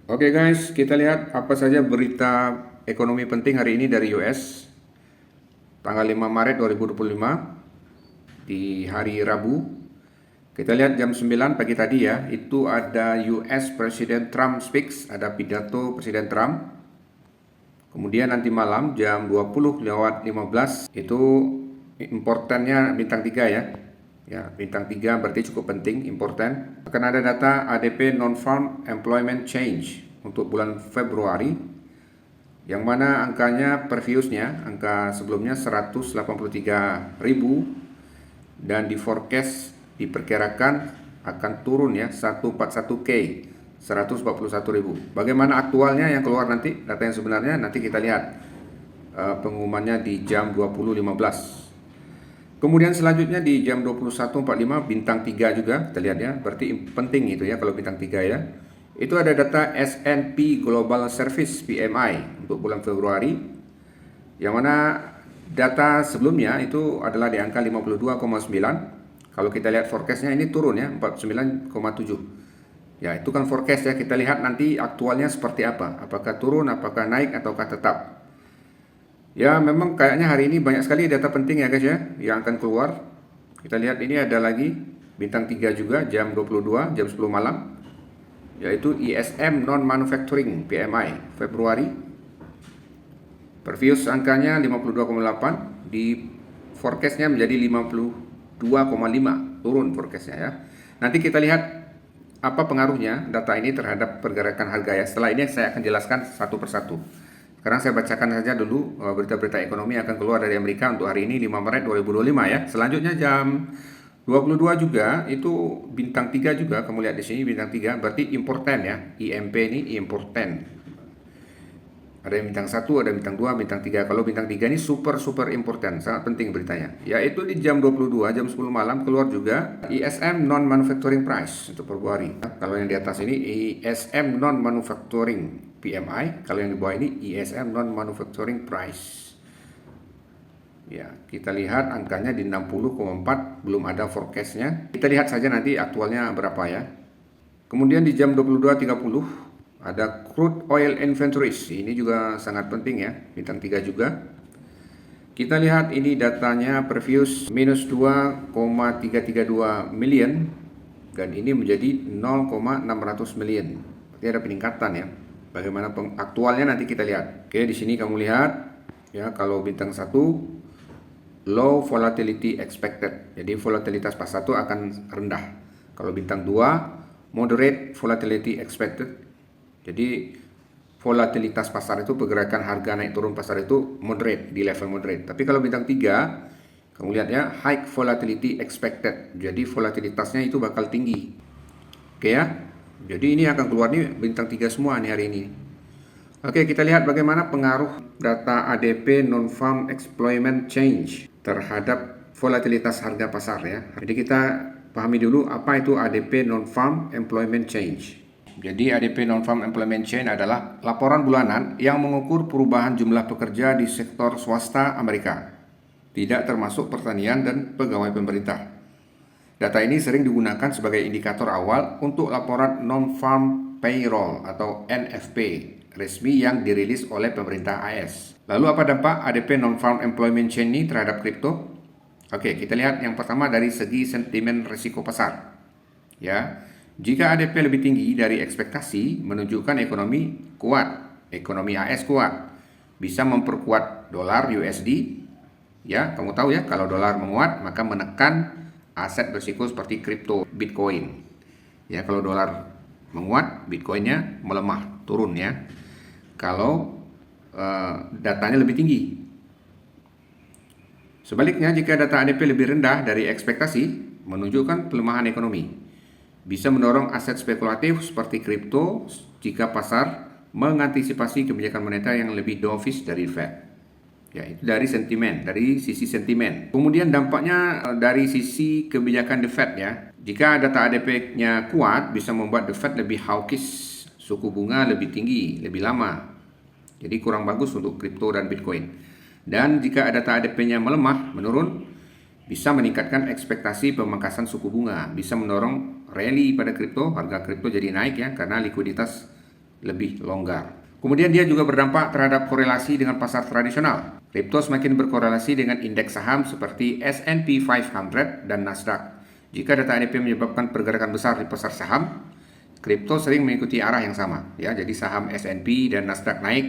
Oke guys, kita lihat apa saja berita ekonomi penting hari ini dari US. Tanggal 5 Maret 2025 di hari Rabu. Kita lihat jam 9 pagi tadi ya, itu ada US Presiden Trump speaks, ada pidato Presiden Trump. Kemudian nanti malam jam 20:15 itu importannya bintang 3 ya. Ya, bintang 3 berarti cukup penting, important. Akan ada data ADP Non-Farm Employment Change untuk bulan Februari, yang mana angkanya previusnya, angka sebelumnya 183.000 dan di forecast diperkirakan akan turun ya 141K, 141.000. Bagaimana aktualnya yang keluar nanti, data yang sebenarnya nanti kita lihat pengumumannya di jam 20.15. Kemudian selanjutnya di jam 21.45 bintang 3 juga kita lihat ya, berarti penting itu ya kalau bintang 3 ya. Itu ada data S&P Global Service PMI untuk bulan Februari, yang mana data sebelumnya itu adalah di angka 52,9. Kalau kita lihat forecastnya ini turun ya 49,7. Ya itu kan forecast ya, kita lihat nanti aktualnya seperti apa, apakah turun, apakah naik, ataukah tetap. Ya memang kayaknya hari ini banyak sekali data penting ya guys ya yang akan keluar. Kita lihat ini ada lagi bintang 3 juga jam 22, jam 10 malam, yaitu ISM Non-Manufacturing PMI Februari. Previous angkanya 52,8, di forecastnya menjadi 52,5, turun forecastnya ya. Nanti kita lihat apa pengaruhnya data ini terhadap pergerakan harga ya. Setelah ini saya akan jelaskan satu persatu. Sekarang saya bacakan saja dulu berita-berita ekonomi akan keluar dari Amerika untuk hari ini 5 Maret 2025 ya. Selanjutnya jam 22 juga itu bintang 3 juga, kamu lihat di sini bintang 3 berarti important ya. IMP ini important. Ada yang bintang 1, ada bintang 2, bintang 3. Kalau bintang 3 ini super important, sangat penting beritanya. Yaitu di jam 22, jam 10 malam keluar juga ISM Non-Manufacturing Price untuk Februari. Kalau yang di atas ini ISM Non-Manufacturing PMI, kalau yang di bawah ini ISM Non-Manufacturing Price. Ya, kita lihat angkanya di 60,4, belum ada forecastnya. Kita lihat saja nanti aktualnya berapa ya. Kemudian di jam 22.30 ada crude oil inventories, ini juga sangat penting ya, bintang 3 juga. Kita lihat ini datanya previous minus 2,332 million dan ini menjadi 0,600 million. Berarti ada peningkatan ya. Bagaimana aktualnya nanti kita lihat. Oke, di sini kamu lihat ya, kalau bintang 1 low volatility expected. Jadi volatilitas pas 1 akan rendah. Kalau bintang 2 moderate volatility expected. Jadi volatilitas pasar itu, pergerakan harga naik turun pasar itu moderate, di level moderate. Tapi kalau bintang 3 kamu lihat ya, high volatility expected. Jadi volatilitasnya itu bakal tinggi. Oke ya. Jadi ini akan keluar nih bintang 3 semua nih hari ini. Oke, kita lihat bagaimana pengaruh data ADP Non-Farm Employment Change terhadap volatilitas harga pasar ya. Jadi kita pahami dulu apa itu ADP Non-Farm Employment Change. Jadi ADP Non-Farm Employment Change adalah laporan bulanan yang mengukur perubahan jumlah pekerja di sektor swasta Amerika, tidak termasuk pertanian dan pegawai pemerintah. Data ini sering digunakan sebagai indikator awal untuk laporan Non-Farm Payroll atau NFP resmi yang dirilis oleh pemerintah AS. Lalu apa dampak ADP Non-Farm Employment Change ini terhadap kripto? Oke, kita lihat yang pertama dari segi sentimen risiko pasar. Ya, jika ADP lebih tinggi dari ekspektasi, menunjukkan ekonomi kuat, ekonomi AS kuat, bisa memperkuat dolar USD. Ya, kamu tahu ya, kalau dolar menguat maka menekan aset berisiko seperti kripto, Bitcoin. Ya, kalau dolar menguat, Bitcoinnya melemah, turun ya. Kalau datanya lebih tinggi. Sebaliknya, jika data ADP lebih rendah dari ekspektasi, menunjukkan pelemahan ekonomi. Bisa mendorong aset spekulatif seperti kripto jika pasar mengantisipasi kebijakan moneter yang lebih dovish dari Fed. Ya, itu dari sentimen, dari sisi sentimen. Kemudian dampaknya dari sisi kebijakan The Fed ya. Jika data ADP-nya kuat, bisa membuat The Fed lebih hawkish, suku bunga lebih tinggi, lebih lama. Jadi kurang bagus untuk kripto dan Bitcoin. Dan jika data ADP-nya melemah, menurun, bisa meningkatkan ekspektasi pemangkasan suku bunga, bisa mendorong rally pada kripto, harga kripto jadi naik ya karena likuiditas lebih longgar. Kemudian dia juga berdampak terhadap korelasi dengan pasar tradisional. Kripto semakin berkorelasi dengan indeks saham seperti S&P 500 dan Nasdaq. Jika data ADP menyebabkan pergerakan besar di pasar saham, kripto sering mengikuti arah yang sama. Ya, jadi saham S&P dan Nasdaq naik,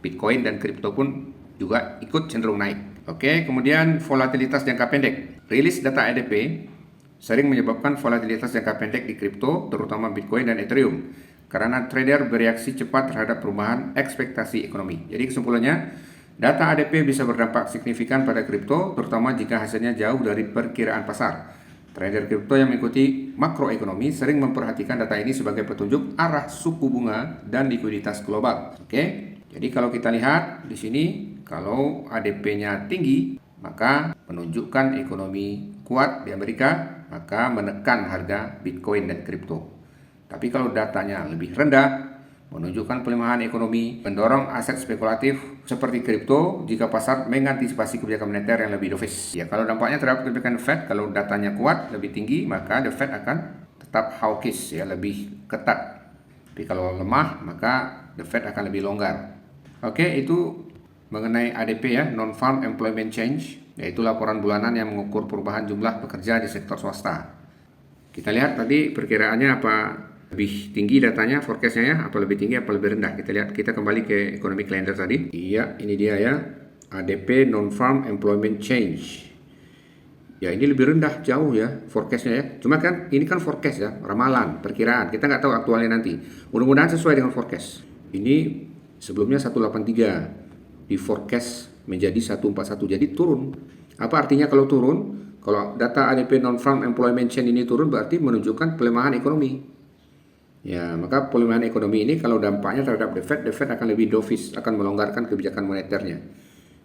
Bitcoin dan kripto pun juga ikut cenderung naik. Oke, kemudian volatilitas jangka pendek. Rilis data ADP sering menyebabkan volatilitas jangka pendek di kripto, terutama Bitcoin dan Ethereum, karena trader bereaksi cepat terhadap perubahan ekspektasi ekonomi. Jadi kesimpulannya, data ADP bisa berdampak signifikan pada kripto, terutama jika hasilnya jauh dari perkiraan pasar. Trader kripto yang mengikuti makroekonomi sering memperhatikan data ini sebagai petunjuk arah suku bunga dan likuiditas global. Oke, jadi kalau kita lihat di sini, kalau ADP-nya tinggi, maka menunjukkan ekonomi kuat di Amerika, maka menekan harga Bitcoin dan kripto. Tapi kalau datanya lebih rendah, menunjukkan pelemahan ekonomi, mendorong aset spekulatif seperti kripto jika pasar mengantisipasi kebijakan moneter yang lebih dovish. Ya, kalau dampaknya terhadap kebijakan Fed, kalau datanya kuat, lebih tinggi, maka the Fed akan tetap hawkish, ya, lebih ketat. Tapi kalau lemah, maka the Fed akan lebih longgar. Oke, itu mengenai ADP ya, Non-Farm Employment Change, yaitu laporan bulanan yang mengukur perubahan jumlah pekerja di sektor swasta. Kita lihat tadi perkiraannya apa lebih tinggi datanya, forecastnya ya, apa lebih tinggi, apa lebih rendah. Kita lihat, kita kembali ke economic calendar tadi. Iya, ini dia ya, ADP Non-Farm Employment Change. Ya, ini lebih rendah jauh ya forecastnya ya. Cuma kan ini kan forecast ya, ramalan, perkiraan. Kita nggak tahu aktualnya nanti. Mudah-mudahan sesuai dengan forecast. Ini sebelumnya 183, di forecast menjadi 141, jadi turun. Apa artinya kalau turun? Kalau data ADP Non-Farm Employment Change ini turun, berarti menunjukkan pelemahan ekonomi. Ya, maka pelemahan ekonomi ini kalau dampaknya terhadap the Fed akan lebih dovish, akan melonggarkan kebijakan moneternya.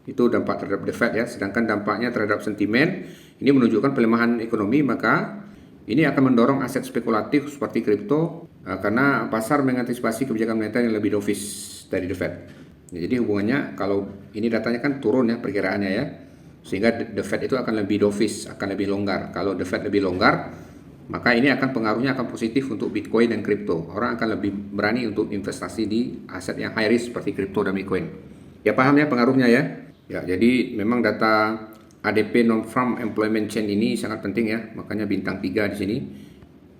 Itu dampak terhadap the Fed ya. Sedangkan dampaknya terhadap sentimen ini menunjukkan pelemahan ekonomi, maka ini akan mendorong aset spekulatif seperti kripto karena pasar mengantisipasi kebijakan moneter yang lebih dovish dari the Fed. Ya, jadi hubungannya kalau ini datanya kan turun ya perkiraannya ya, sehingga the Fed itu akan lebih dovish, akan lebih longgar. Kalau the Fed lebih longgar, maka ini akan pengaruhnya akan positif untuk Bitcoin dan kripto. Orang akan lebih berani untuk investasi di aset yang high risk seperti kripto dan Bitcoin. Ya, paham ya pengaruhnya ya? Ya, jadi memang data ADP Non-Farm Employment Change ini sangat penting ya. Makanya bintang 3 di sini.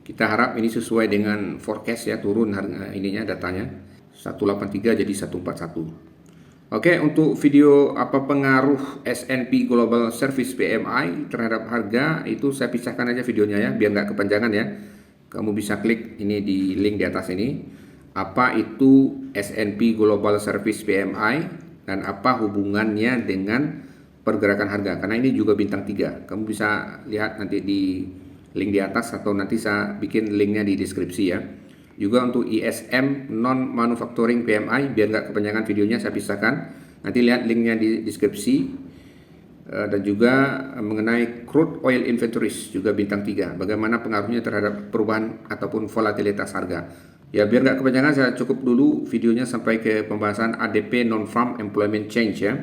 Kita harap ini sesuai dengan forecast ya, turun harga ininya datanya. 183 jadi 141. Oke, untuk video apa pengaruh S&P Global Service PMI terhadap harga, itu saya pisahkan aja videonya ya, biar nggak kepanjangan ya. Kamu bisa klik ini di link di atas ini. Apa itu S&P Global Service PMI dan apa hubungannya dengan pergerakan harga? Karena ini juga bintang 3. Kamu bisa lihat nanti di link di atas atau nanti saya bikin linknya di deskripsi ya. Juga untuk ISM Non-Manufacturing PMI, biar nggak kepanjangan videonya saya pisahkan. Nanti lihat linknya di deskripsi. Dan juga mengenai crude oil inventories, juga bintang 3. Bagaimana pengaruhnya terhadap perubahan ataupun volatilitas harga. Ya, biar nggak kepanjangan saya cukup dulu videonya sampai ke pembahasan ADP Non-Farm Employment Change ya.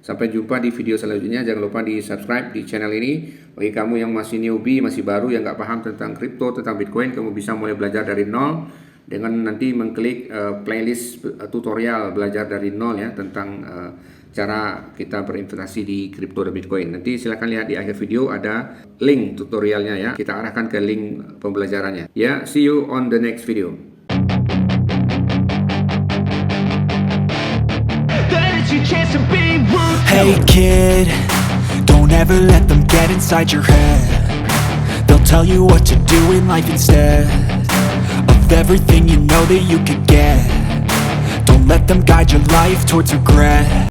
Sampai jumpa di video selanjutnya. Jangan lupa di subscribe di channel ini. Bagi kamu yang masih newbie, masih baru, yang nggak paham tentang kripto, tentang Bitcoin, kamu bisa mulai belajar dari nol dengan nanti mengklik playlist tutorial belajar dari nol ya, tentang cara kita berinvestasi di kripto dan Bitcoin. Nanti silakan lihat di akhir video ada link tutorialnya ya. Kita arahkan ke link pembelajarannya. Ya, see you on the next video. Hey kid, don't ever let them get inside your head. They'll tell you what to do in life instead of everything you know that you could get. Don't let them guide your life towards regret.